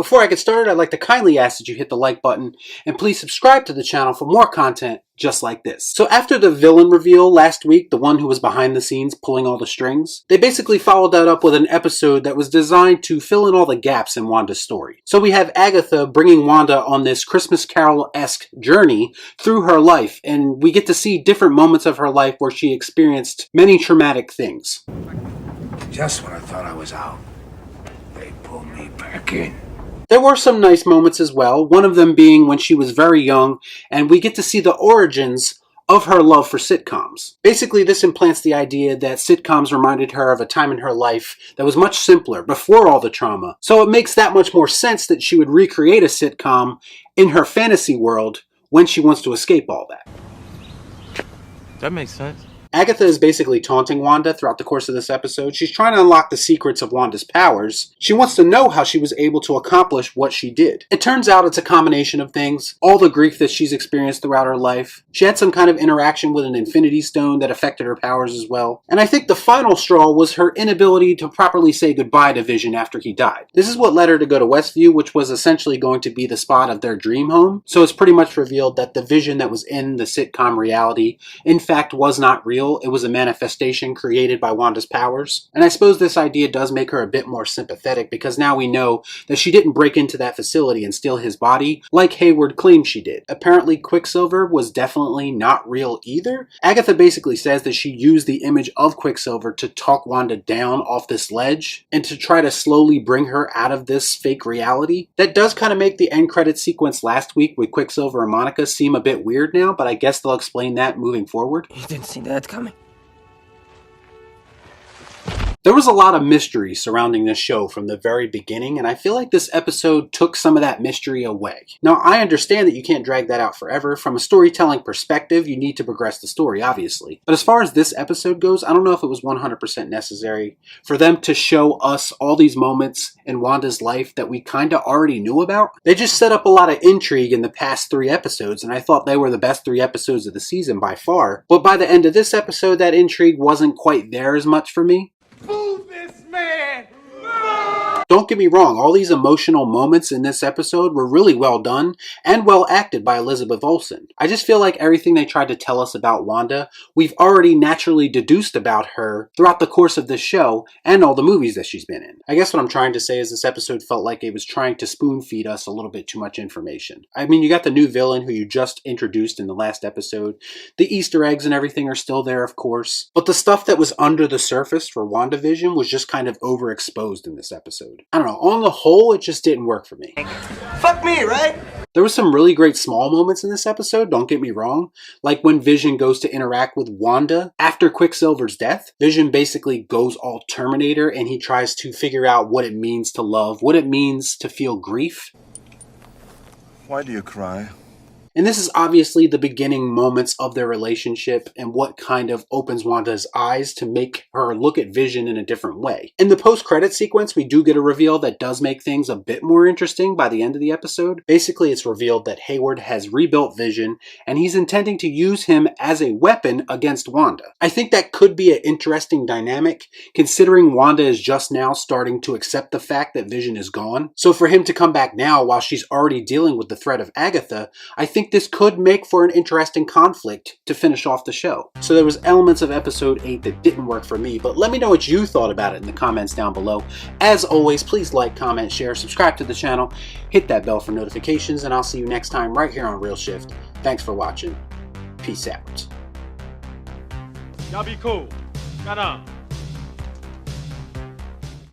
Before I get started, I'd like to kindly ask that you hit the like button and please subscribe to the channel for more content just like this. So after the villain reveal last week, the one who was behind the scenes pulling all the strings, they basically followed that up with an episode that was designed to fill in all the gaps in Wanda's story. So we have Agatha bringing Wanda on this Christmas Carol-esque journey through her life, and we get to see different moments of her life where she experienced many traumatic things. Just when I thought I was out, they pulled me back in. There were some nice moments as well, one of them being when she was very young, and we get to see the origins of her love for sitcoms. Basically, this implants the idea that sitcoms reminded her of a time in her life that was much simpler, before all the trauma. So it makes that much more sense that she would recreate a sitcom in her fantasy world when she wants to escape all that. That makes sense. Agatha is basically taunting Wanda throughout the course of this episode. She's trying to unlock the secrets of Wanda's powers. She wants to know how she was able to accomplish what she did. It turns out it's a combination of things. All the grief that she's experienced throughout her life. She had some kind of interaction with an Infinity Stone that affected her powers as well. And I think the final straw was her inability to properly say goodbye to Vision after he died. This is what led her to go to Westview, which was essentially going to be the spot of their dream home. So it's pretty much revealed that the Vision that was in the sitcom reality, in fact, was not real. It was a manifestation created by Wanda's powers. And I suppose this idea does make her a bit more sympathetic because now we know that she didn't break into that facility and steal his body like Hayward claimed she did. Apparently Quicksilver was definitely not real either. Agatha basically says that she used the image of Quicksilver to talk Wanda down off this ledge and to try to slowly bring her out of this fake reality. That does kind of make the end credit sequence last week with Quicksilver and Monica seem a bit weird now, but I guess they'll explain that moving forward. You didn't see that coming. There was a lot of mystery surrounding this show from the very beginning, and I feel like this episode took some of that mystery away. Now, I understand that you can't drag that out forever. From a storytelling perspective, you need to progress the story, obviously. But as far as this episode goes, I don't know if it was 100% necessary for them to show us all these moments in Wanda's life that we kind of already knew about. They just set up a lot of intrigue in the past 3 episodes, and I thought they were the best 3 episodes of the season by far. But by the end of this episode, that intrigue wasn't quite there as much for me. Move this man! Don't get me wrong, all these emotional moments in this episode were really well done and well acted by Elizabeth Olsen. I just feel like everything they tried to tell us about Wanda, we've already naturally deduced about her throughout the course of this show and all the movies that she's been in. I guess what I'm trying to say is this episode felt like it was trying to spoon feed us a little bit too much information. I mean, you got the new villain who you just introduced in the last episode. The Easter eggs and everything are still there, of course. But the stuff that was under the surface for Wandavision was just kind of overexposed in this episode. I don't know, on the whole, it just didn't work for me. Fuck me, right? There were some really great small moments in this episode, don't get me wrong. Like when Vision goes to interact with Wanda after Quicksilver's death. Vision basically goes all Terminator and he tries to figure out what it means to love, what it means to feel grief. Why do you cry? And this is obviously the beginning moments of their relationship and what kind of opens Wanda's eyes to make her look at Vision in a different way. In the post-credit sequence, we do get a reveal that does make things a bit more interesting by the end of the episode. Basically, it's revealed that Hayward has rebuilt Vision and he's intending to use him as a weapon against Wanda. I think that could be an interesting dynamic considering Wanda is just now starting to accept the fact that Vision is gone. So for him to come back now while she's already dealing with the threat of Agatha, I think this could make for an interesting conflict to finish off the show. So there was elements of episode 8 that didn't work for me, but let me know what you thought about it in the comments down below. As always, please like, comment, share, subscribe to the channel, hit that bell for notifications, and I'll see you next time right here on Real Shift. Thanks for watching. Peace out. Y'all be cool. Shut up.